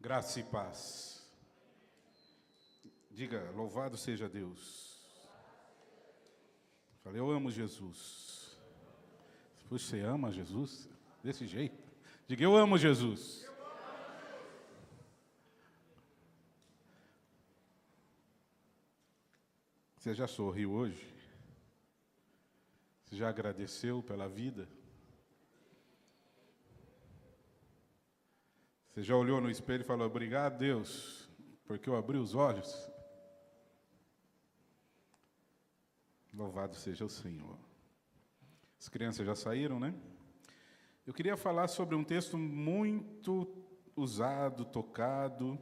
Graça e paz. Diga, louvado seja Deus. Falei, eu amo Jesus. Você ama Jesus? Desse jeito? Diga, eu amo Jesus. Você já sorriu hoje? Você já agradeceu pela vida? Você já olhou no espelho e falou, obrigado, Deus, porque eu abri os olhos? Louvado seja o Senhor. As crianças já saíram, né? Eu queria falar sobre um texto muito usado, tocado,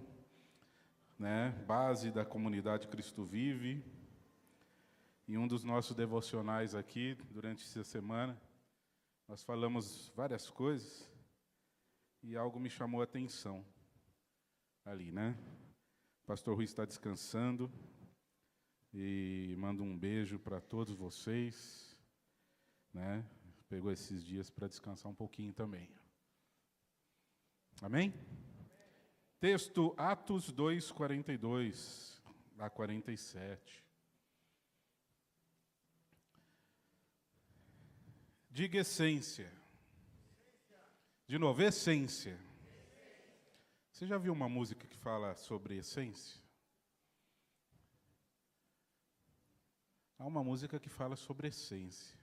né? Base da comunidade Cristo Vive. Em um dos nossos devocionais aqui, durante essa semana, nós falamos várias coisas e algo me chamou a atenção ali, né? O pastor Rui está descansando e mando um beijo para todos vocês, né? Pegou esses dias para descansar um pouquinho também. Amém? Texto Atos 2, 42 a 47. Diga essência. De novo, essência. Você já viu uma música que fala sobre essência? Há uma música que fala sobre essência.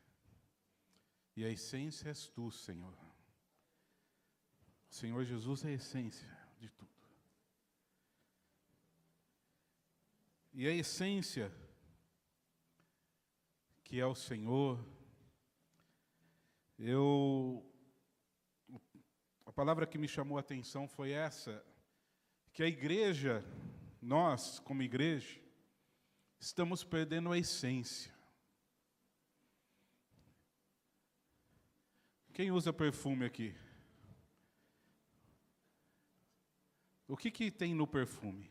E a essência és tu, Senhor. O Senhor Jesus é a essência de tudo. E a essência que é o Senhor, a palavra que me chamou a atenção foi essa, que a igreja, nós como igreja, estamos perdendo a essência. Quem usa perfume aqui? O que tem no perfume?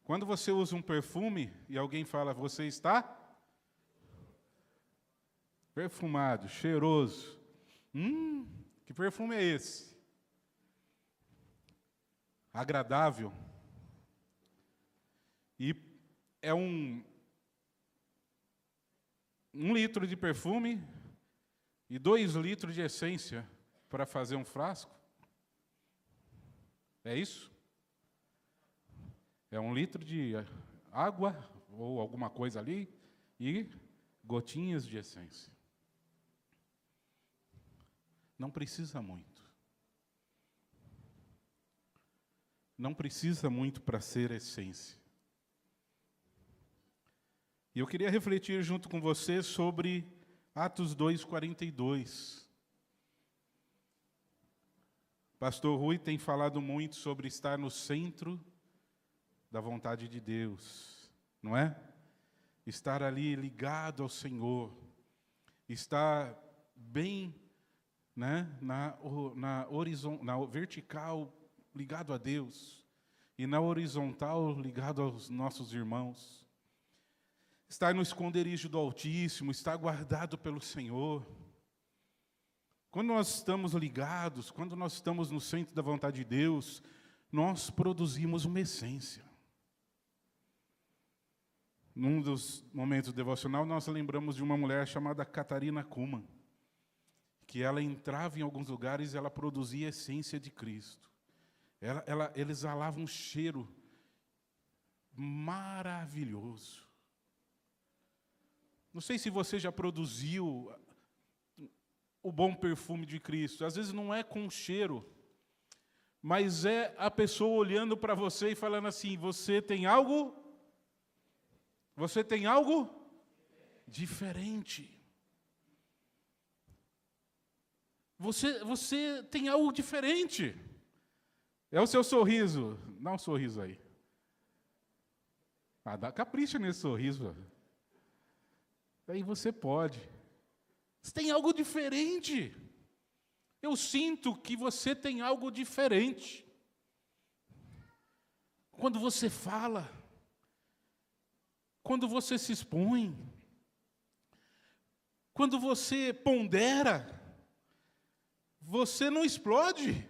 Quando você usa um perfume e alguém fala, você está perfumado, cheiroso. Que perfume é esse? Agradável. E é um litro de perfume e 2 litros de essência para fazer um frasco. É isso? É 1 litro de água ou alguma coisa ali e gotinhas de essência. Não precisa muito. Não precisa muito para ser essência. E eu queria refletir junto com você sobre Atos 2, 42. Pastor Rui tem falado muito sobre estar no centro da vontade de Deus, não é? Estar ali ligado ao Senhor, estar bem, né, na vertical ligado a Deus e na horizontal ligado aos nossos irmãos. Estar no esconderijo do Altíssimo, estar guardado pelo Senhor. Quando nós estamos ligados, quando nós estamos no centro da vontade de Deus, nós produzimos uma essência. Num dos momentos devocional, nós lembramos de uma mulher chamada Catarina Kuhlman, que ela entrava em alguns lugares e ela produzia a essência de Cristo. Ela exalava um cheiro maravilhoso. Não sei se você já produziu o bom perfume de Cristo. Às vezes não é com cheiro, mas é a pessoa olhando para você e falando assim, você tem algo diferente. Você tem algo diferente. É o seu sorriso. Dá um sorriso aí. Dá capricha nesse sorriso. Aí você pode. Você tem algo diferente. Eu sinto que você tem algo diferente. Quando você fala, quando você se expõe, quando você pondera, você não explode.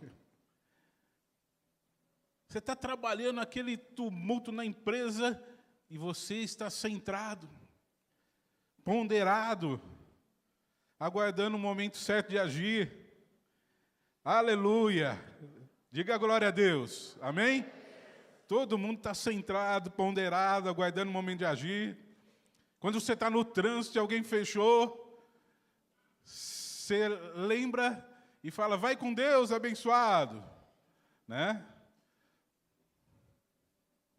Você está trabalhando aquele tumulto na empresa e você está centrado, ponderado, aguardando o momento certo de agir. Aleluia! Diga glória a Deus. Amém? Todo mundo está centrado, ponderado, aguardando o momento de agir. Quando você está no trânsito e alguém fechou, você lembra e fala, vai com Deus, abençoado. Né?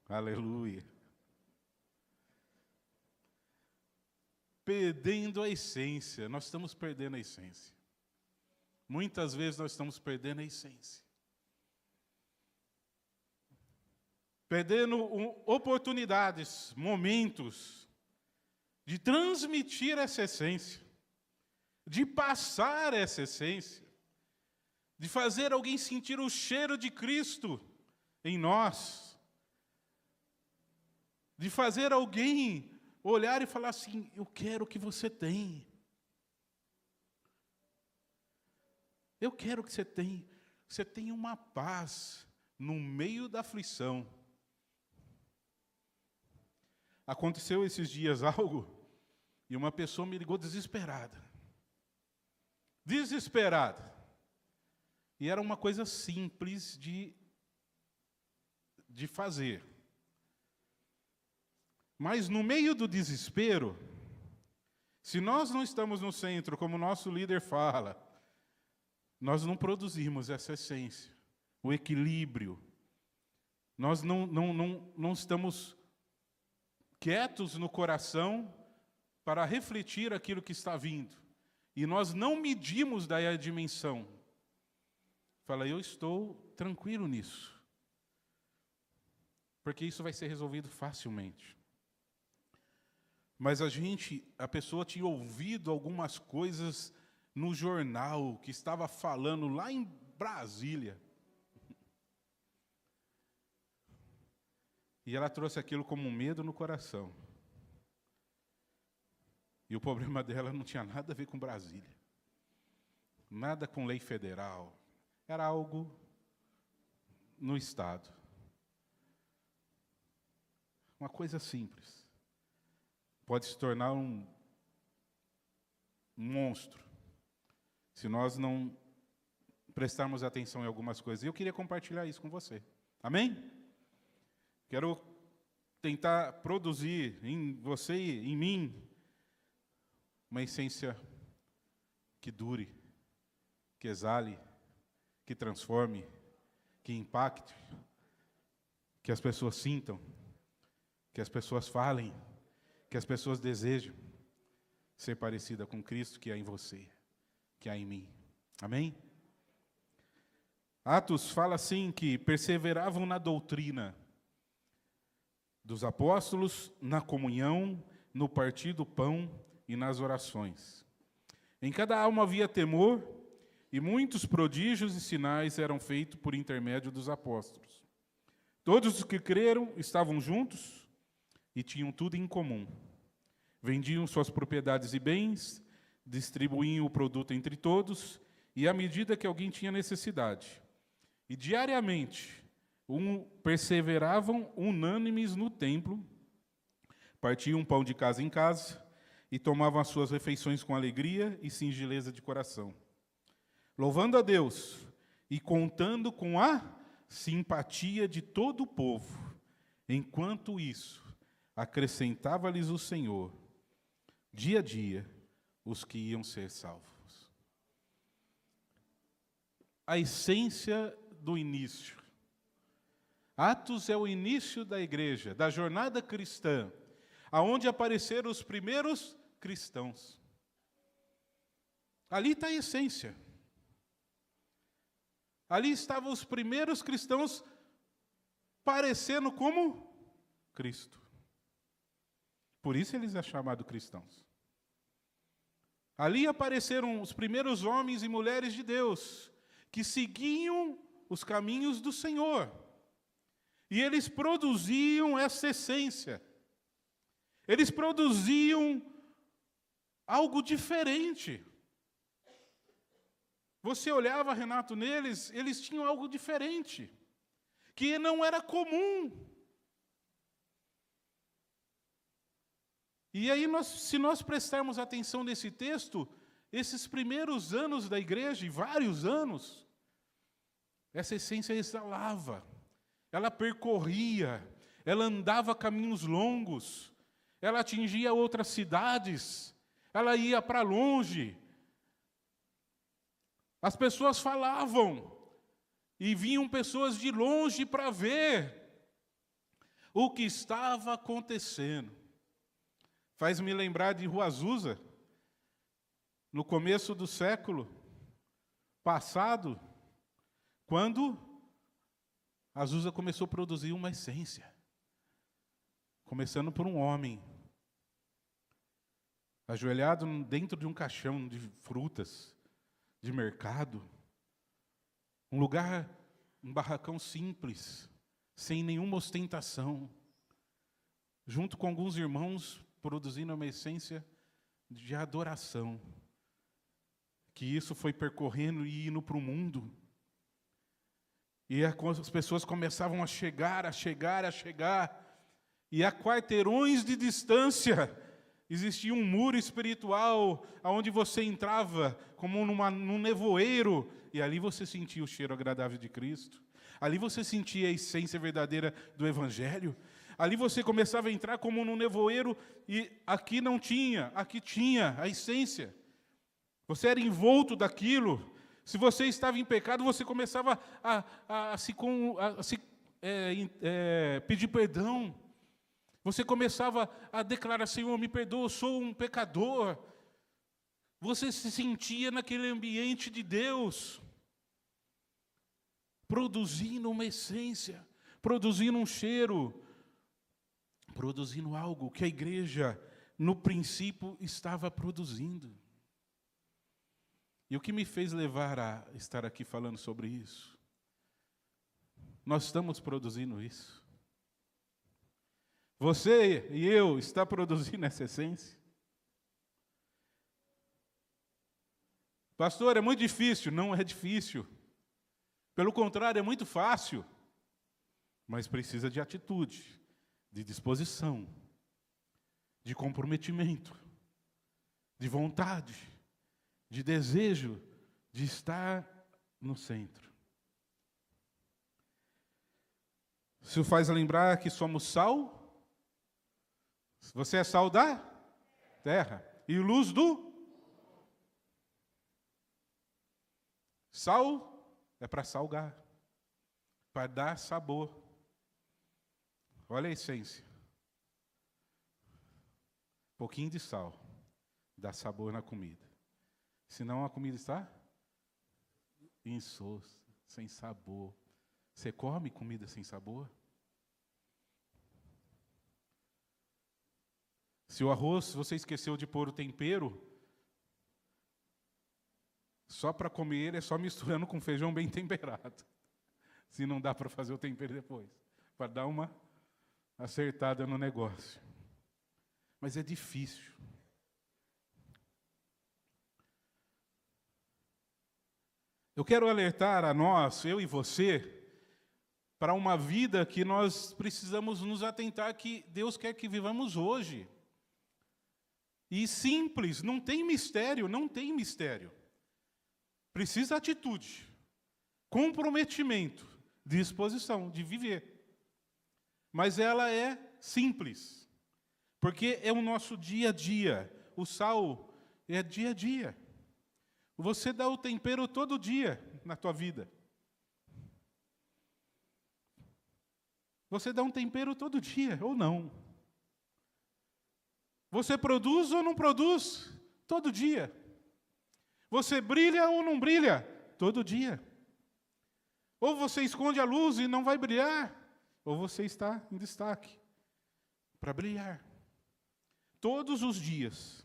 Aleluia. Perdendo a essência. Nós estamos perdendo a essência. Muitas vezes nós estamos perdendo a essência. Perdendo oportunidades, momentos de transmitir essa essência, de passar essa essência, de fazer alguém sentir o cheiro de Cristo em nós, de fazer alguém olhar e falar assim, eu quero o que você tem. Eu quero que você tenha. Você tenha uma paz no meio da aflição. Aconteceu esses dias algo e uma pessoa me ligou desesperada. Desesperada. E era uma coisa simples de fazer. Mas no meio do desespero, se nós não estamos no centro, como o nosso líder fala, nós não produzimos essa essência, o equilíbrio. Nós não estamos quietos no coração para refletir aquilo que está vindo. E nós não medimos daí a dimensão. Fala, eu estou tranquilo nisso. Porque isso vai ser resolvido facilmente. Mas a pessoa tinha ouvido algumas coisas no jornal que estava falando lá em Brasília. E ela trouxe aquilo como um medo no coração. E o problema dela não tinha nada a ver com Brasília. Nada com lei federal. Era algo no Estado. Uma coisa simples. Pode se tornar um monstro, se nós não prestarmos atenção em algumas coisas. E eu queria compartilhar isso com você. Amém? Quero tentar produzir em você e em mim uma essência que dure, que exale, que transforme, que impacte, que as pessoas sintam, que as pessoas falem, que as pessoas desejam ser parecida com Cristo que há em você, que há em mim. Amém? Atos fala assim que perseveravam na doutrina dos apóstolos, na comunhão, no partir do pão e nas orações. Em cada alma havia temor, e muitos prodígios e sinais eram feitos por intermédio dos apóstolos. Todos os que creram estavam juntos e tinham tudo em comum. Vendiam suas propriedades e bens, distribuíam o produto entre todos, e à medida que alguém tinha necessidade. E diariamente perseveravam unânimes no templo, partiam pão de casa em casa, e tomavam as suas refeições com alegria e singeleza de coração, louvando a Deus e contando com a simpatia de todo o povo. Enquanto isso, acrescentava-lhes o Senhor, dia a dia, os que iam ser salvos. A essência do início. Atos é o início da igreja, da jornada cristã, aonde apareceram os primeiros cristãos. Ali está a essência. Ali estavam os primeiros cristãos parecendo como Cristo. Por isso eles são chamados cristãos. Ali apareceram os primeiros homens e mulheres de Deus, que seguiam os caminhos do Senhor. E eles produziam essa essência. Eles produziam algo diferente. Você olhava, Renato, neles, eles tinham algo diferente, que não era comum. E aí, se nós prestarmos atenção nesse texto, esses primeiros anos da igreja, e vários anos, essa essência exalava, ela percorria, ela andava caminhos longos, ela atingia outras cidades, ela ia para longe. As pessoas falavam, e vinham pessoas de longe para ver o que estava acontecendo. Faz-me lembrar de Rua Azusa, no começo do século passado, quando a Azusa começou a produzir uma essência, começando por um homem, ajoelhado dentro de um caixão de frutas, de mercado, um lugar, um barracão simples, sem nenhuma ostentação, junto com alguns irmãos, produzindo uma essência de adoração, que isso foi percorrendo e indo para o mundo, e as pessoas começavam a chegar, e a quarteirões de distância, existia um muro espiritual, onde você entrava como num nevoeiro, e ali você sentia o cheiro agradável de Cristo, ali você sentia a essência verdadeira do Evangelho, ali você começava a entrar como num nevoeiro, e aqui não tinha, aqui tinha a essência. Você era envolto daquilo. Se você estava em pecado, você começava a pedir perdão. Você começava a declarar: Senhor, me perdoa, eu sou um pecador. Você se sentia naquele ambiente de Deus, produzindo uma essência, produzindo um cheiro, produzindo algo que a igreja, no princípio, estava produzindo. E o que me fez levar a estar aqui falando sobre isso? Nós estamos produzindo isso. Você e eu está produzindo essa essência? Pastor, é muito difícil. Não é difícil. Pelo contrário, é muito fácil. Mas precisa de atitude, de disposição, de comprometimento, de vontade, de desejo de estar no centro. Isso faz lembrar que somos sal. Você é sal da terra e luz do... Sal é para salgar, para dar sabor. Olha a essência. Um pouquinho de sal dá sabor na comida. Senão a comida está insossa, sem sabor. Você come comida sem sabor? Se o arroz, você esqueceu de pôr o tempero, só para comer ele é só misturando com feijão bem temperado. Se não dá para fazer o tempero depois, para dar uma acertada no negócio. Mas é difícil. Eu quero alertar a nós, eu e você, para uma vida que nós precisamos nos atentar, que Deus quer que vivamos hoje. E simples, não tem mistério, não tem mistério. Precisa atitude, comprometimento, disposição de viver. Mas ela é simples, porque é o nosso dia a dia. O sal é dia a dia. Você dá o tempero todo dia na tua vida. Você dá um tempero todo dia, ou não. Você produz ou não produz? Todo dia. Você brilha ou não brilha? Todo dia. Ou você esconde a luz e não vai brilhar, ou você está em destaque para brilhar. Todos os dias.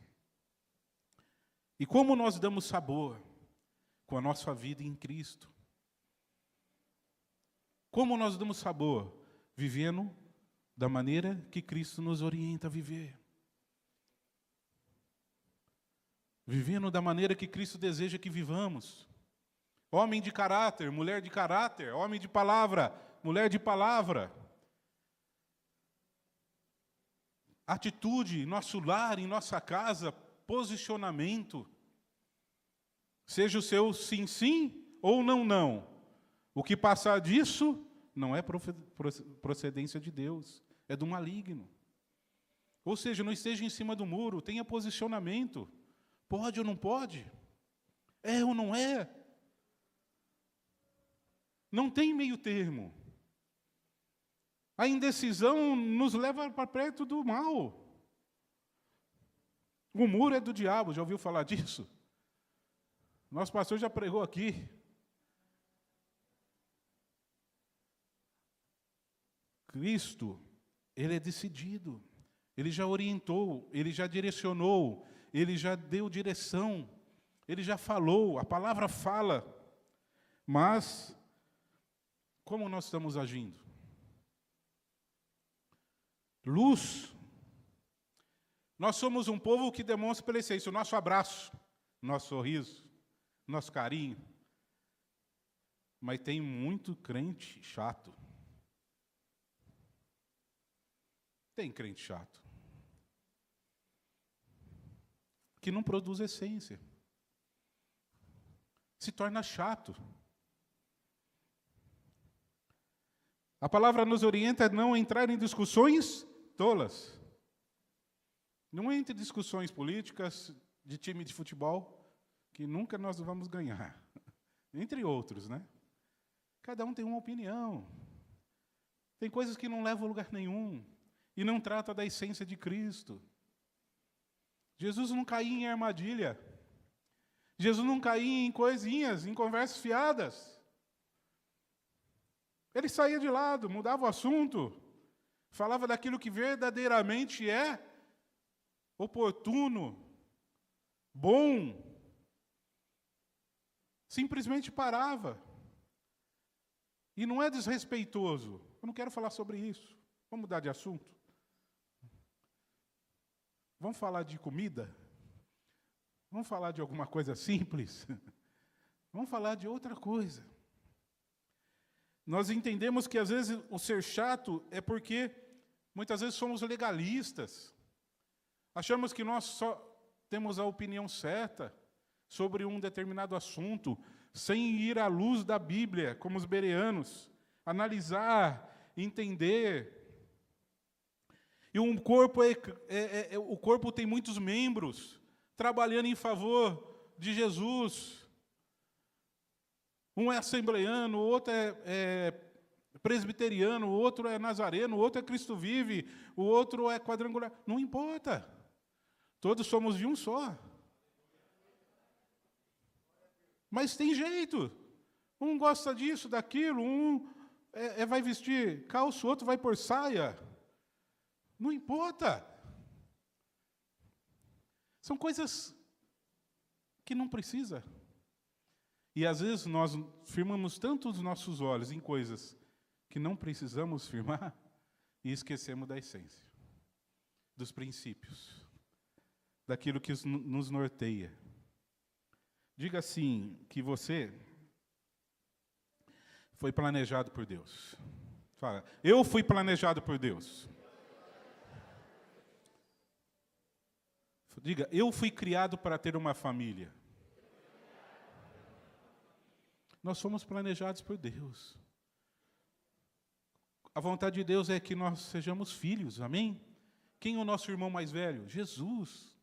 E como nós damos sabor com a nossa vida em Cristo? Como nós damos sabor? Vivendo da maneira que Cristo nos orienta a viver. Vivendo da maneira que Cristo deseja que vivamos. Homem de caráter, mulher de caráter, homem de palavra, mulher de palavra. Atitude em nosso lar, em nossa casa, posicionamento. Seja o seu sim, sim ou não, não. O que passar disso não é procedência de Deus, é do maligno. Ou seja, não esteja em cima do muro, tenha posicionamento. Pode ou não pode? É ou não é? Não tem meio termo. A indecisão nos leva para perto do mal. O muro é do diabo, já ouviu falar disso? Nosso pastor já pregou aqui. Cristo, Ele é decidido. Ele já orientou, Ele já direcionou, Ele já deu direção, Ele já falou, a palavra fala. Mas, como nós estamos agindo? Luz. Nós somos um povo que demonstra pela essência o nosso abraço, nosso sorriso, nosso carinho. Mas tem muito crente chato. Tem crente chato. Que não produz essência. Se torna chato. A palavra nos orienta a não entrar em discussões tolas. Não entre em discussões políticas de time de futebol, que nunca nós vamos ganhar. Entre outros, né? Cada um tem uma opinião. Tem coisas que não levam a lugar nenhum. E não trata da essência de Cristo. Jesus não caía em armadilha. Jesus não caía em coisinhas, em conversas fiadas. Ele saía de lado, mudava o assunto, falava daquilo que verdadeiramente é oportuno, bom. Simplesmente parava. E não é desrespeitoso. Eu não quero falar sobre isso. Vamos mudar de assunto. Vamos falar de comida? Vamos falar de alguma coisa simples? Vamos falar de outra coisa. Nós entendemos que, às vezes, o ser chato é porque, muitas vezes, somos legalistas. Achamos que nós só temos a opinião certa sobre um determinado assunto, sem ir à luz da Bíblia, como os bereanos, analisar, entender. E um corpo o corpo tem muitos membros trabalhando em favor de Jesus. Um é assembleano, o outro é presbiteriano, o outro é nazareno, o outro é Cristo vive, o outro é quadrangular. Não importa. Todos somos de um só. Mas tem jeito. Um gosta disso, daquilo, um vai vestir calço, o outro vai por saia. Não importa. São coisas que não precisa. E às vezes nós firmamos tanto os nossos olhos em coisas que não precisamos firmar e esquecemos da essência, dos princípios, daquilo que nos norteia. Diga assim, que você foi planejado por Deus. Fala, eu fui planejado por Deus. Diga, eu fui criado para ter uma família. Nós somos planejados por Deus. A vontade de Deus é que nós sejamos filhos, amém? Quem é o nosso irmão mais velho? Jesus.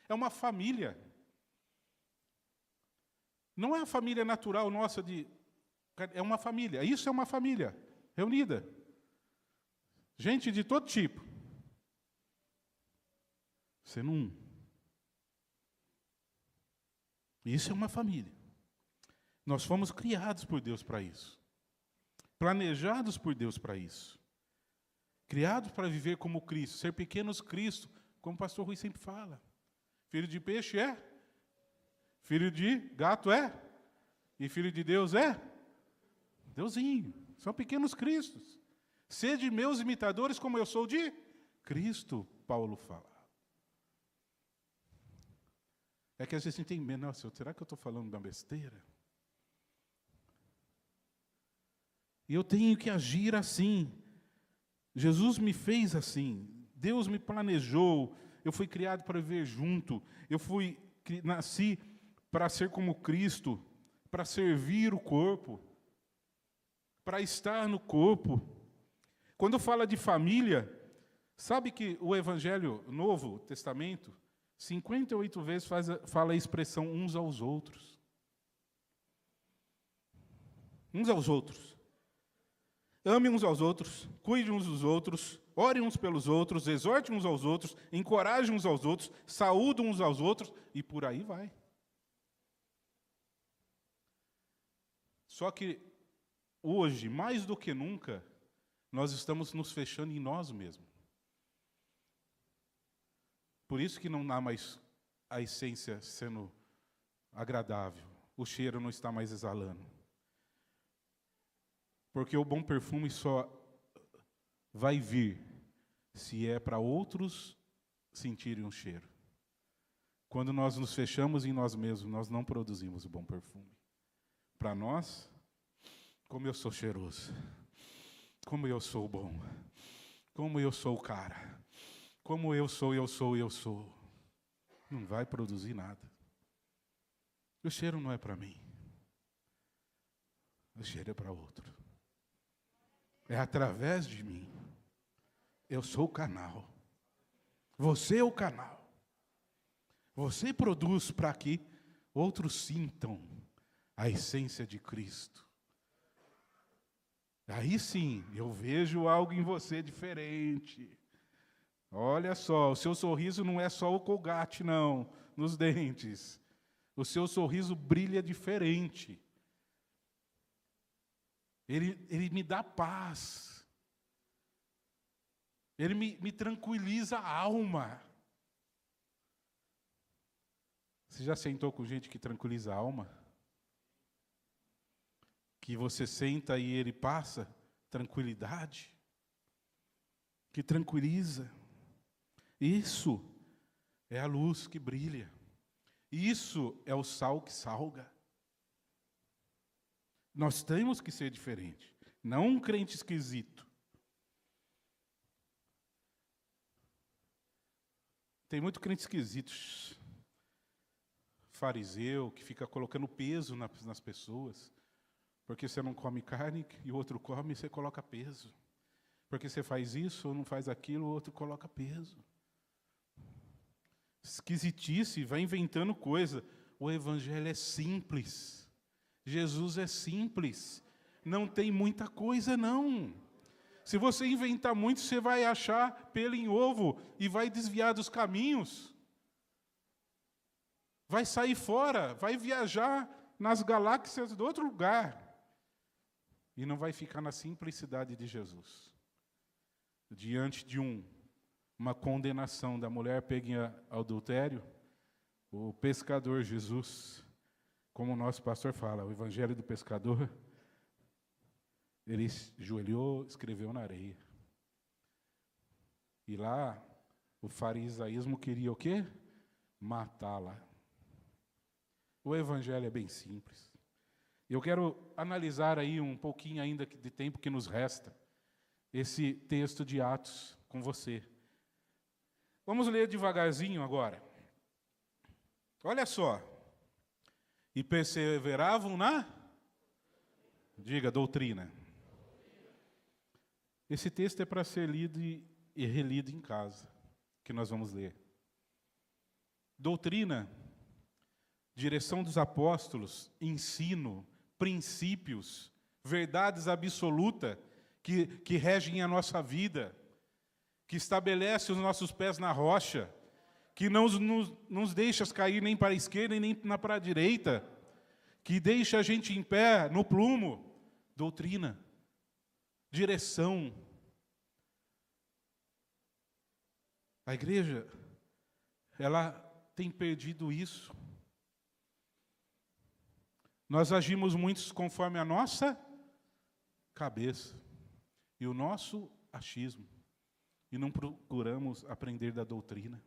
É uma família. Não é a família natural nossa é uma família. Isso é uma família reunida. Gente de todo tipo. Sendo um. Isso é uma família. Nós fomos criados por Deus para isso. Planejados por Deus para isso. Criados para viver como Cristo, ser pequenos Cristo, como o pastor Rui sempre fala. Filho de peixe é? Filho de gato é? E filho de Deus é? Deusinho. São pequenos Cristos. Sede meus imitadores como eu sou de Cristo, Paulo fala. É que às vezes a gente tem medo. Nossa, será que eu estou falando da besteira? E eu tenho que agir assim. Jesus me fez assim. Deus me planejou. Eu fui criado para viver junto. Nasci para ser como Cristo, para servir o corpo, para estar no corpo. Quando fala de família, sabe que o Evangelho, Novo Testamento, 58 vezes fala a expressão uns aos outros. Uns aos outros. Ame uns aos outros, cuide uns dos outros, ore uns pelos outros, exorte uns aos outros, encoraje uns aos outros, saúde uns aos outros, e por aí vai. Só que hoje, mais do que nunca, nós estamos nos fechando em nós mesmos. Por isso que não há mais a essência sendo agradável, o cheiro não está mais exalando. Porque o bom perfume só vai vir se é para outros sentirem um cheiro. Quando nós nos fechamos em nós mesmos, nós não produzimos o bom perfume. Para nós, como eu sou cheiroso, como eu sou bom, como eu sou o cara, como eu sou. Não vai produzir nada. O cheiro não é para mim. O cheiro é para outro. É através de mim. Eu sou o canal. Você é o canal. Você produz para que outros sintam a essência de Cristo. Aí sim, eu vejo algo em você diferente. Olha só, o seu sorriso não é só o Colgate, não, nos dentes. O seu sorriso brilha diferente. Ele me dá paz. Ele me tranquiliza a alma. Você já sentou com gente que tranquiliza a alma? Que você senta e ele passa tranquilidade? Que tranquiliza. Isso é a luz que brilha. Isso é o sal que salga. Nós temos que ser diferente, não um crente esquisito. Tem muito crente esquisito, fariseu, que fica colocando peso nas pessoas. Porque você não come carne e o outro come, você coloca peso. Porque você faz isso ou não faz aquilo, o outro coloca peso. Esquisitice, vai inventando coisa. O Evangelho é simples. Jesus é simples, não tem muita coisa não. Se você inventar muito, você vai achar pelo em ovo e vai desviar dos caminhos. Vai sair fora, vai viajar nas galáxias de outro lugar. E não vai ficar na simplicidade de Jesus. Diante de uma condenação da mulher pega em adultério, o pescador Jesus, como o nosso pastor fala, o evangelho do pescador, ele ajoelhou, escreveu na areia. E lá, o farisaísmo queria o quê? Matá-la. O evangelho é bem simples. Eu quero analisar aí um pouquinho ainda de tempo que nos resta, esse texto de Atos com você. Vamos ler devagarzinho agora. Olha só. E perseveravam diga, doutrina. Esse texto é para ser lido e relido em casa, que nós vamos ler. Doutrina, direção dos apóstolos, ensino, princípios, verdades absolutas que regem a nossa vida, que estabelece os nossos pés na rocha, que não nos deixa cair nem para a esquerda nem para a direita, que deixa a gente em pé no plumo. Doutrina, direção. A igreja, ela tem perdido isso. Nós agimos muito conforme a nossa cabeça e o nosso achismo, e não procuramos aprender da doutrina.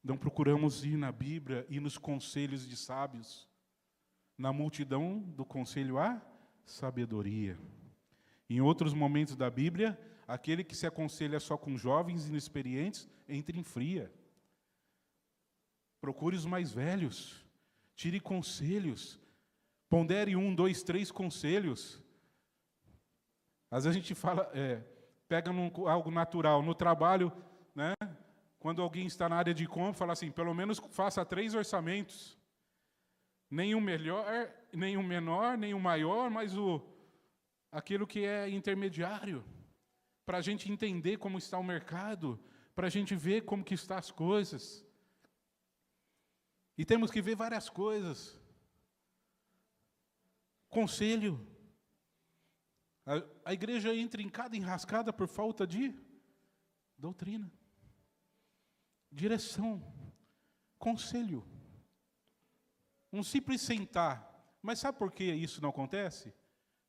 Não procuramos ir na Bíblia e nos conselhos de sábios, na multidão do conselho sabedoria. Em outros momentos da Bíblia, aquele que se aconselha só com jovens inexperientes, entre em fria. Procure os mais velhos, tire conselhos, pondere 1, 2, 3 conselhos. Às vezes a gente fala, pega algo natural, no trabalho, né? Quando alguém está na área de compra, fala assim, pelo menos faça 3 orçamentos. Nenhum melhor, nenhum menor, nenhum maior, mas aquilo que é intermediário. Para a gente entender como está o mercado, para a gente ver como que estão as coisas. E temos que ver várias coisas. Conselho. A igreja entra em cada enrascada por falta de doutrina. Direção, conselho, um simples sentar. Mas sabe por que isso não acontece?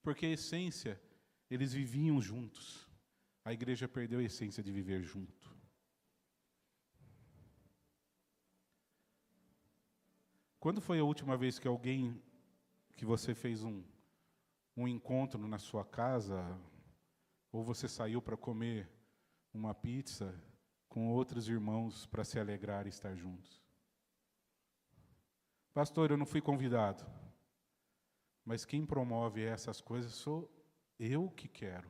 Porque a essência, eles viviam juntos. A igreja perdeu a essência de viver junto. Quando foi a última vez que você fez um encontro na sua casa, ou você saiu para comer uma pizza com outros irmãos para se alegrar e estar juntos? Pastor, eu não fui convidado. Mas quem promove essas coisas sou eu que quero.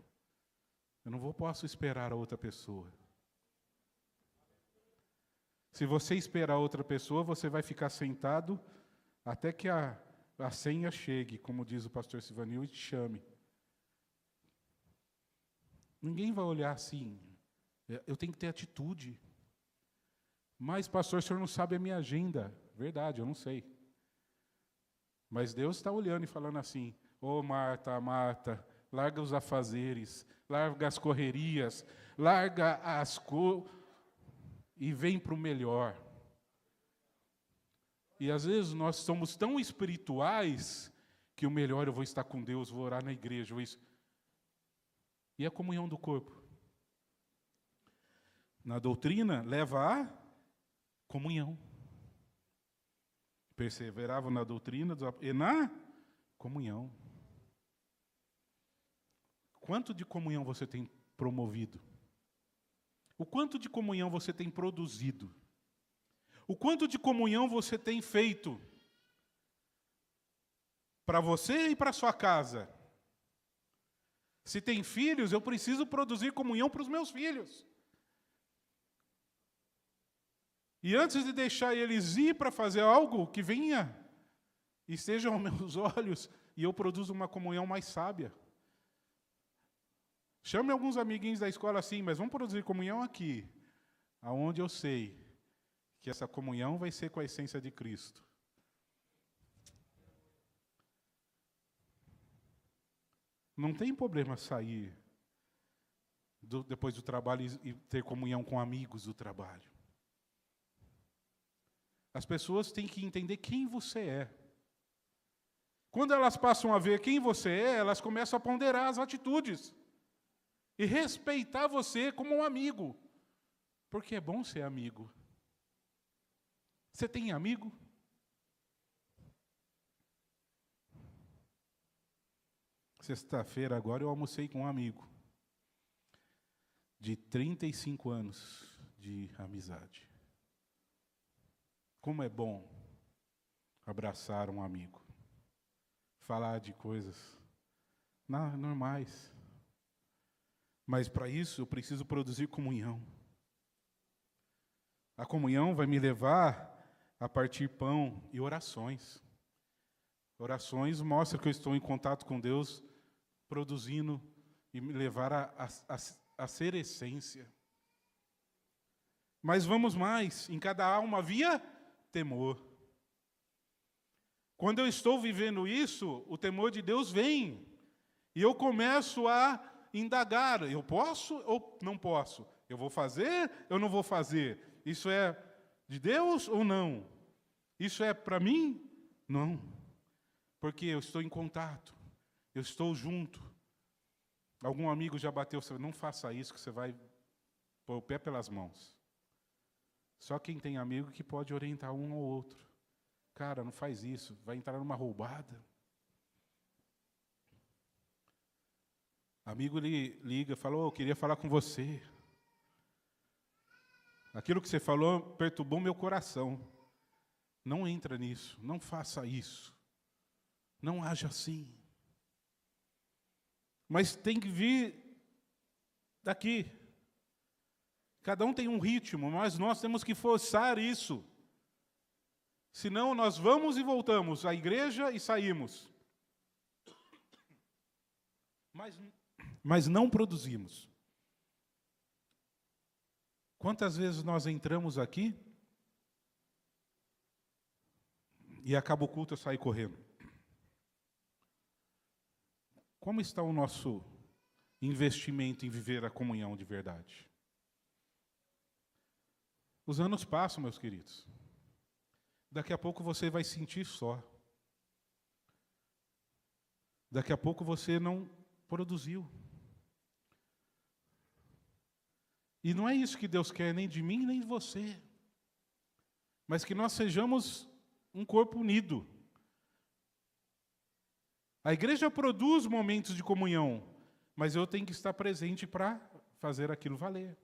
Eu não posso esperar a outra pessoa. Se você esperar outra pessoa, você vai ficar sentado até que a senha chegue, como diz o pastor Silvanil, e te chame. Ninguém vai olhar assim. Eu tenho que ter atitude. Mas, pastor, o senhor não sabe a minha agenda. Verdade, eu não sei. Mas Deus está olhando e falando assim, ô Marta, Marta, larga os afazeres, larga as correrias, larga as coisas e vem para o melhor. E às vezes nós somos tão espirituais que o melhor eu vou estar com Deus, vou orar na igreja, E a comunhão do corpo? Na doutrina, leva a comunhão. Perseveravam na doutrina e na comunhão. Quanto de comunhão você tem promovido? O quanto de comunhão você tem produzido? O quanto de comunhão você tem feito? Para você e para sua casa. Se tem filhos, eu preciso produzir comunhão para os meus filhos. E antes de deixar eles ir para fazer algo, que venha e estejam aos meus olhos, e eu produzo uma comunhão mais sábia. Chame alguns amiguinhos da escola assim, mas vamos produzir comunhão aqui, aonde eu sei que essa comunhão vai ser com a essência de Cristo. Não tem problema sair depois do trabalho e ter comunhão com amigos do trabalho. As pessoas têm que entender quem você é. Quando elas passam a ver quem você é, elas começam a ponderar as atitudes. E respeitar você como um amigo. Porque é bom ser amigo. Você tem amigo? Sexta-feira agora eu almocei com um amigo. De 35 anos de amizade. Como é bom abraçar um amigo. Falar de coisas normais. Mas para isso eu preciso produzir comunhão. A comunhão vai me levar a partir pão e orações. Orações mostram que eu estou em contato com Deus, produzindo e me levar a ser essência. Mas vamos mais, em cada alma havia temor. Quando eu estou vivendo isso, o temor de Deus vem. E eu começo a indagar, eu posso ou não posso? Eu vou fazer, eu não vou fazer? Isso é de Deus ou não? Isso é para mim? Não. Porque eu estou em contato, eu estou junto. Algum amigo já bateu, não faça isso que você vai pôr o pé pelas mãos. Só quem tem amigo que pode orientar um ao outro. Cara, não faz isso, vai entrar numa roubada. Amigo, ele liga, falou, eu queria falar com você. Aquilo que você falou perturbou meu coração. Não entra nisso, não faça isso. Não haja assim. Mas tem que vir daqui. Cada um tem um ritmo, mas nós temos que forçar isso. Senão nós vamos e voltamos à igreja e saímos. Mas não produzimos. Quantas vezes nós entramos aqui e acaba o culto e sai correndo? Como está o nosso investimento em viver a comunhão de verdade? Os anos passam, meus queridos. Daqui a pouco você vai sentir só. Daqui a pouco você não produziu. E não é isso que Deus quer, nem de mim, nem de você. Mas que nós sejamos um corpo unido. A igreja produz momentos de comunhão, mas eu tenho que estar presente para fazer aquilo valer.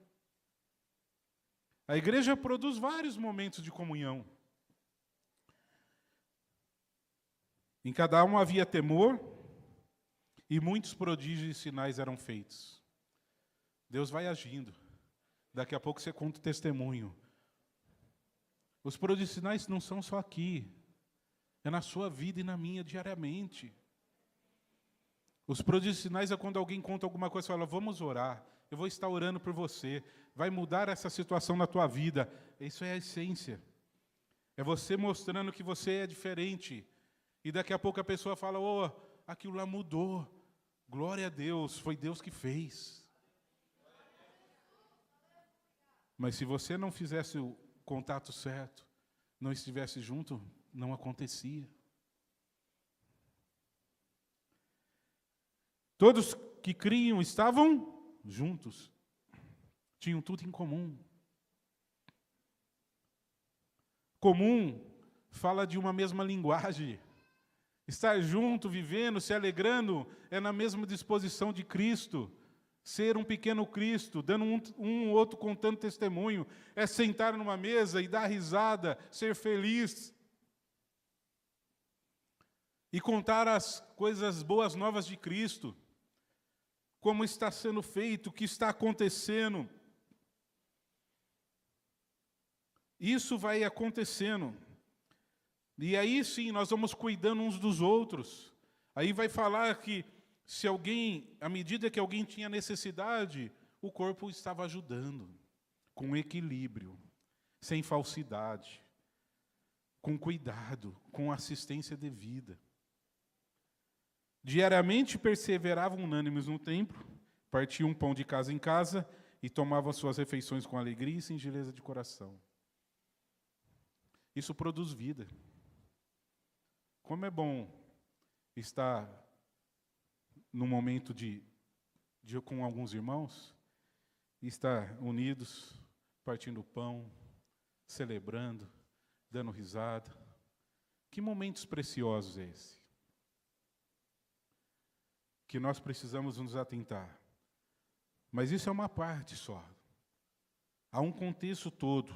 A igreja produz vários momentos de comunhão. Em cada um havia temor, e muitos prodígios e sinais eram feitos. Deus vai agindo. Daqui a pouco você conta o testemunho. Os prodígios e sinais não são só aqui. É na sua vida e na minha diariamente. Os prodígios e sinais é quando alguém conta alguma coisa e fala, vamos orar. Eu vou estar orando por você. Vai mudar essa situação na tua vida. Isso é a essência. É você mostrando que você é diferente. E daqui a pouco a pessoa fala, oh, aquilo lá mudou. Glória a Deus, foi Deus que fez. Mas se você não fizesse o contato certo, não estivesse junto, não acontecia. Todos que criam estavam juntos. Tinham tudo em comum. Comum fala de uma mesma linguagem. Estar junto, vivendo, se alegrando, é na mesma disposição de Cristo. Ser um pequeno Cristo, dando um outro contando testemunho, é sentar numa mesa e dar risada, ser feliz. E contar as coisas boas novas de Cristo. Como está sendo feito, o que está acontecendo. Isso vai acontecendo. E aí sim, nós vamos cuidando uns dos outros. Aí vai falar que se alguém, à medida que alguém tinha necessidade, o corpo estava ajudando, com equilíbrio, sem falsidade, com cuidado, com assistência devida. Diariamente perseveravam unânimes no templo, partiam pão de casa em casa e tomavam suas refeições com alegria e singeleza de coração. Isso produz vida. Como é bom estar num momento com alguns irmãos, estar unidos, partindo o pão, celebrando, dando risada. Que momentos preciosos é esse? Que nós precisamos nos atentar. Mas isso é uma parte só. Há um contexto todo.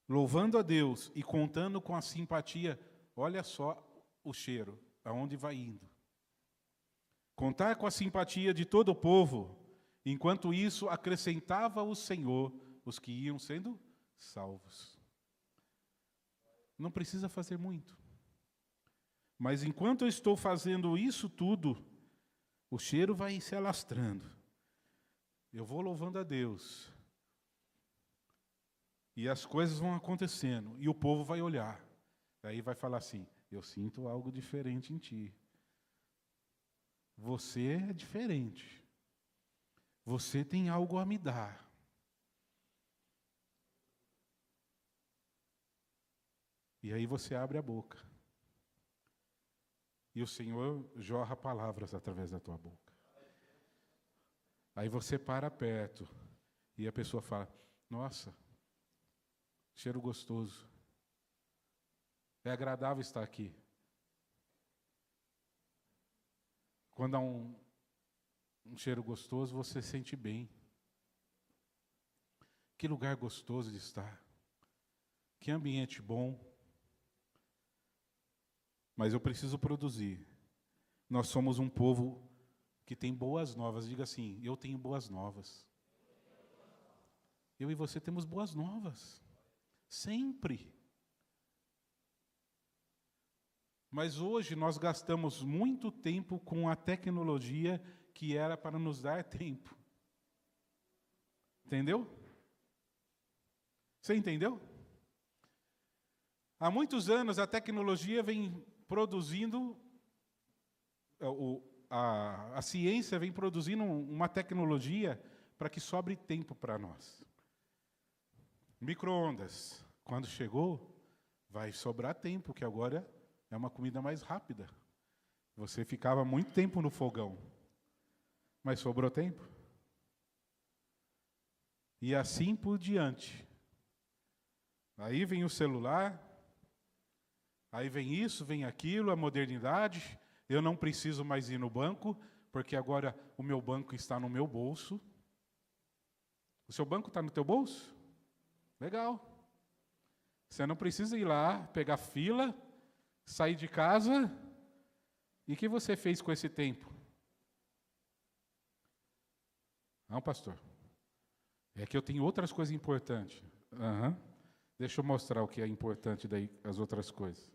Louvando a Deus e contando com a simpatia, olha só o cheiro, aonde vai indo. Contar com a simpatia de todo o povo, enquanto isso acrescentava o Senhor os que iam sendo salvos. Não precisa fazer muito. Mas enquanto eu estou fazendo isso tudo, o cheiro vai se alastrando. Eu vou louvando a Deus. E as coisas vão acontecendo. E o povo vai olhar. Aí vai falar assim, eu sinto algo diferente em ti. Você é diferente. Você tem algo a me dar. E aí você abre a boca. E o Senhor jorra palavras através da tua boca. Aí você para perto. E a pessoa fala, nossa, cheiro gostoso. É agradável estar aqui. Quando há um cheiro gostoso, você sente bem. Que lugar gostoso de estar. Que ambiente bom. Mas eu preciso produzir. Nós somos um povo que tem boas novas. Diga assim, eu tenho boas novas. Eu e você temos boas novas. Sempre. Mas hoje nós gastamos muito tempo com a tecnologia que era para nos dar tempo. Entendeu? Você entendeu? Há muitos anos a tecnologia vem produzindo, a ciência vem produzindo uma tecnologia para que sobre tempo para nós. Micro-ondas, quando chegou, vai sobrar tempo, que agora é uma comida mais rápida. Você ficava muito tempo no fogão, mas sobrou tempo. E assim por diante. Aí vem o celular, aí vem isso, vem aquilo, a modernidade. Eu não preciso mais ir no banco, porque agora o meu banco está no meu bolso. O seu banco está no teu bolso? Legal. Você não precisa ir lá, pegar fila, sair de casa. E o que você fez com esse tempo? Não, pastor. É que eu tenho outras coisas importantes. Deixa eu mostrar o que é importante daí, as outras coisas.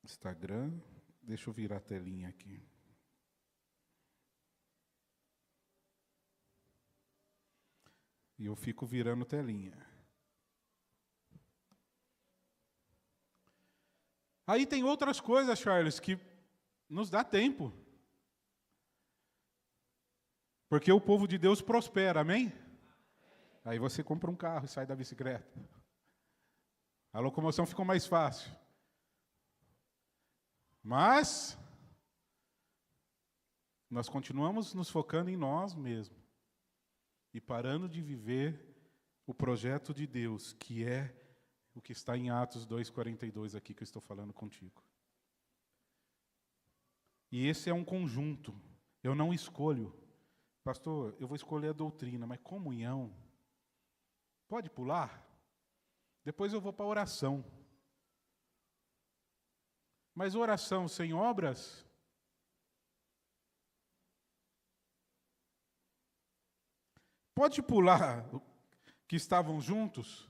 Instagram. Deixa eu virar a telinha aqui. E eu fico virando telinha. Aí tem outras coisas, Charles, que nos dá tempo. Porque o povo de Deus prospera, amém? Aí você compra um carro e sai da bicicleta. A locomoção ficou mais fácil. Mas nós continuamos nos focando em nós mesmos. E parando de viver o projeto de Deus, que é o que está em Atos 2:42 aqui que eu estou falando contigo. E esse é um conjunto. Eu não escolho. Pastor, eu vou escolher a doutrina, mas comunhão, pode pular? Depois eu vou para a oração. Mas oração sem obras? Pode pular que estavam juntos?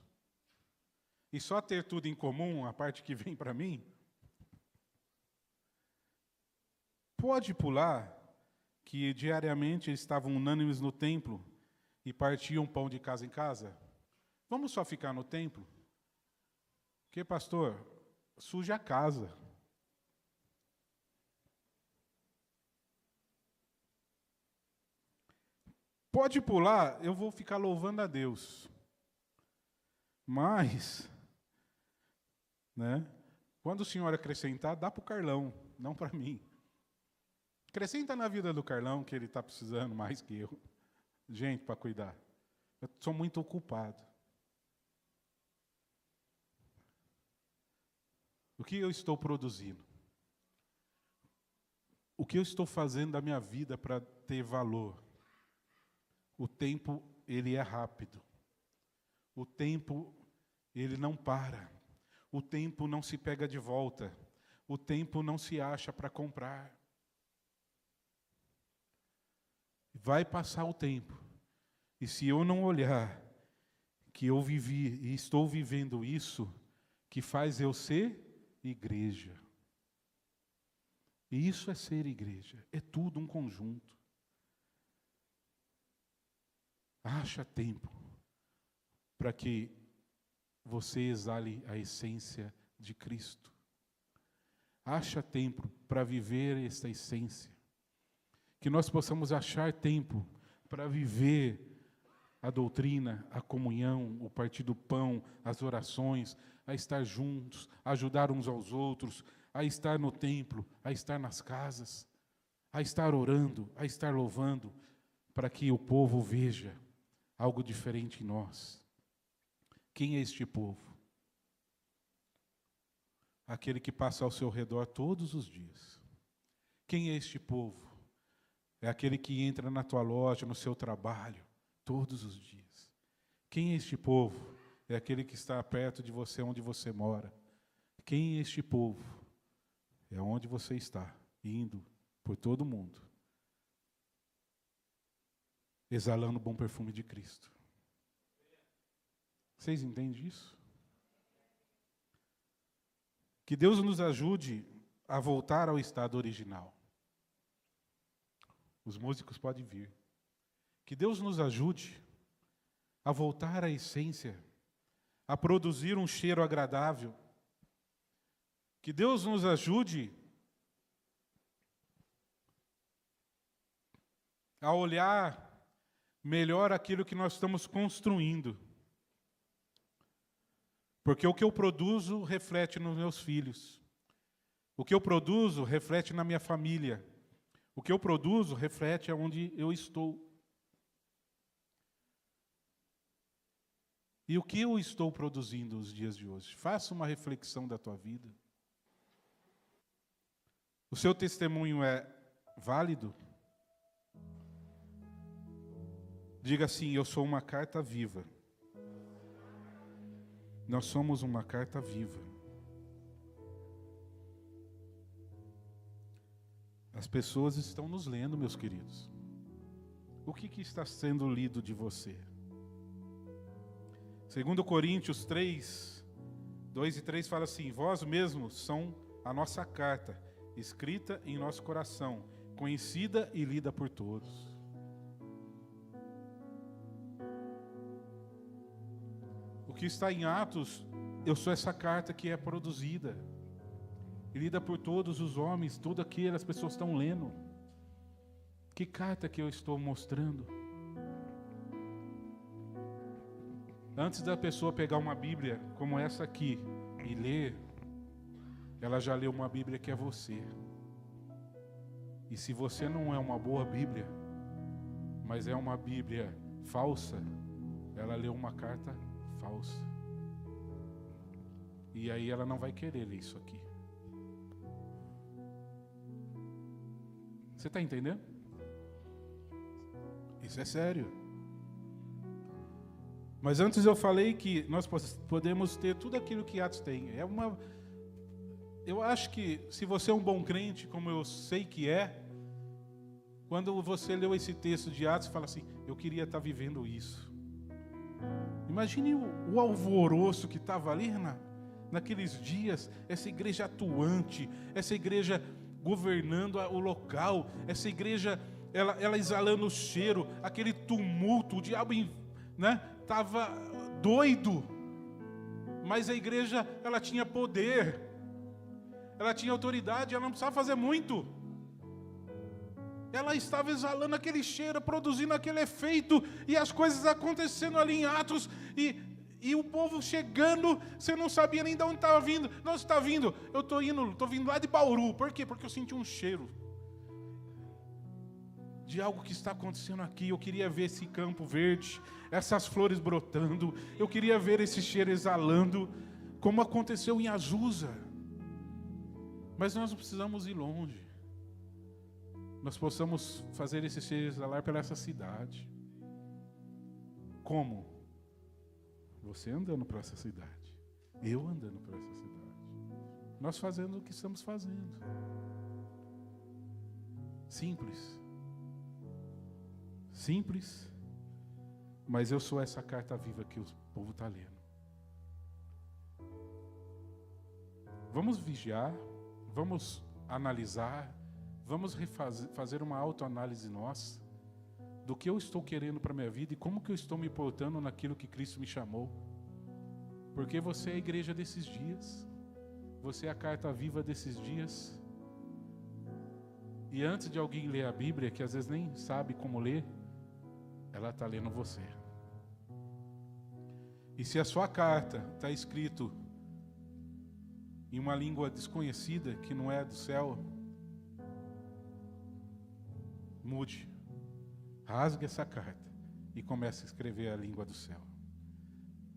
E só ter tudo em comum, a parte que vem para mim? Pode pular que diariamente eles estavam unânimes no templo e partiam pão de casa em casa? Vamos só ficar no templo? Porque, pastor, suja a casa. Pode pular, eu vou ficar louvando a Deus. Mas, quando o Senhor acrescentar, dá para o Carlão, não para mim. Acrescenta na vida do Carlão, que ele está precisando mais que eu. Gente, para cuidar. Eu sou muito ocupado. O que eu estou produzindo? O que eu estou fazendo da minha vida para ter valor? O tempo, ele é rápido. O tempo, ele não para. O tempo não se pega de volta. O tempo não se acha para comprar. Vai passar o tempo. E se eu não olhar que eu vivi e estou vivendo isso, que faz eu ser igreja. E isso é ser igreja. É tudo um conjunto. Acha tempo para que você exale a essência de Cristo. Acha tempo para viver esta essência. Que nós possamos achar tempo para viver a doutrina, a comunhão, o partir do pão, as orações, a estar juntos, a ajudar uns aos outros, a estar no templo, a estar nas casas, a estar orando, a estar louvando, para que o povo veja algo diferente em nós. Quem é este povo? Aquele que passa ao seu redor todos os dias, Quem é este povo? É aquele que entra na tua loja, no seu trabalho, todos os dias. Quem é este povo? É aquele que está perto de você, onde você mora. Quem é este povo? É onde você está, indo por todo mundo, exalando o bom perfume de Cristo. Vocês entendem isso? Que Deus nos ajude a voltar ao estado original. Os músicos podem vir. Que Deus nos ajude a voltar à essência, a produzir um cheiro agradável. Que Deus nos ajude a olhar melhor aquilo que nós estamos construindo. Porque o que eu produzo reflete nos meus filhos. O que eu produzo reflete na minha família. O que eu produzo reflete aonde eu estou. E o que eu estou produzindo nos dias de hoje? Faça uma reflexão da tua vida. O seu testemunho é válido? Diga assim: eu sou uma carta viva. Nós somos uma carta viva. As pessoas estão nos lendo, meus queridos. O que está sendo lido de você? 2 Coríntios 3, 2 e 3 fala assim: vós mesmos são a nossa carta, escrita em nosso coração, conhecida e lida por todos. O que está em Atos, eu sou essa carta que é produzida e lida por todos os homens, tudo aquilo as pessoas estão lendo. Que carta que eu estou mostrando? Antes da pessoa pegar uma Bíblia como essa aqui e ler, ela já leu uma Bíblia que é você. E se você não é uma boa Bíblia, mas é uma Bíblia falsa, ela leu uma carta falsa. E aí ela não vai querer ler isso aqui. Você está entendendo? Isso é sério. Mas antes eu falei que nós podemos ter tudo aquilo que Atos tem. Eu acho que se você é um bom crente, como eu sei que é, quando você leu esse texto de Atos, fala assim: eu queria estar vivendo isso. Imagine o alvoroço que estava ali naqueles dias, essa igreja atuante, essa igreja governando o local, essa igreja ela exalando o cheiro, aquele tumulto, o diabo estava doido, mas a igreja ela tinha poder, ela tinha autoridade, ela não precisava fazer muito. Ela estava exalando aquele cheiro, produzindo aquele efeito, e as coisas acontecendo ali em Atos, e o povo chegando, você não sabia nem de onde estava vindo. Não, você está vindo, eu estou vindo lá de Bauru. Por quê? Porque eu senti um cheiro de algo que está acontecendo aqui. Eu queria ver esse campo verde, essas flores brotando, eu queria ver esse cheiro exalando, como aconteceu em Azusa. Mas nós não precisamos ir longe. Nós possamos fazer esse cheiro exalar pela essa cidade. Como? Você andando para essa cidade, eu andando para essa cidade, nós fazendo o que estamos fazendo. Simples. Simples. Mas eu sou essa carta viva que o povo está lendo. Vamos vigiar, vamos analisar, vamos fazer uma autoanálise nossa, do que eu estou querendo para a minha vida e como que eu estou me portando naquilo que Cristo me chamou. Porque você é a igreja desses dias, você é a carta viva desses dias. E antes de alguém ler a Bíblia, que às vezes nem sabe como ler, ela está lendo você. E se a sua carta está escrito em uma língua desconhecida, que não é do céu, mude. Rasgue essa carta e comece a escrever a língua do céu.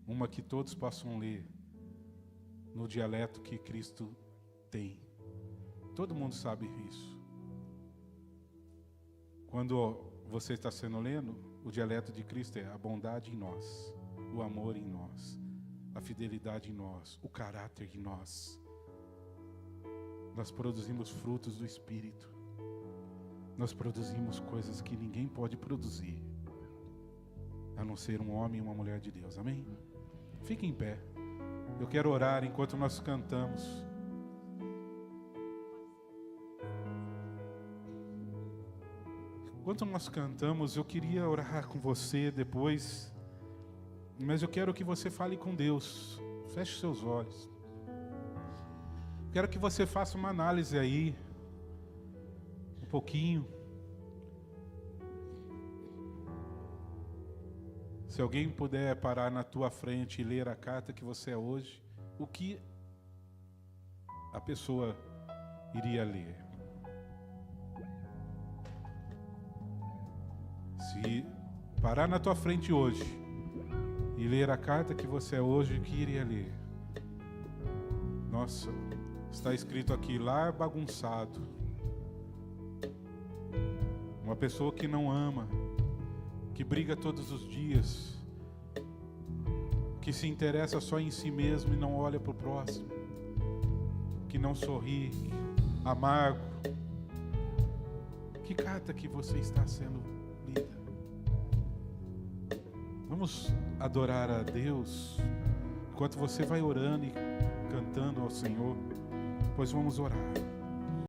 Uma que todos possam ler no dialeto que Cristo tem. Todo mundo sabe isso. Quando você está sendo lendo, o dialeto de Cristo é a bondade em nós, o amor em nós, a fidelidade em nós, o caráter em nós. Nós produzimos frutos do Espírito. Nós produzimos coisas que ninguém pode produzir, a não ser um homem e uma mulher de Deus. Amém? Fique em pé. Eu quero orar enquanto nós cantamos. Enquanto nós cantamos, eu queria orar com você depois, mas eu quero que você fale com Deus. Feche seus olhos. Quero que você faça uma análise aí, um pouquinho. Se alguém puder parar na tua frente e ler a carta que você é hoje, o que a pessoa iria ler? Se parar na tua frente hoje e ler a carta que você é hoje, o que iria ler? Nossa, está escrito aqui, lar bagunçado. Uma pessoa que não ama, que briga todos os dias, que se interessa só em si mesmo e não olha para o próximo, que não sorri, amargo. Que carta que você está sendo lida? Vamos adorar a Deus enquanto você vai orando e cantando ao Senhor, pois vamos orar.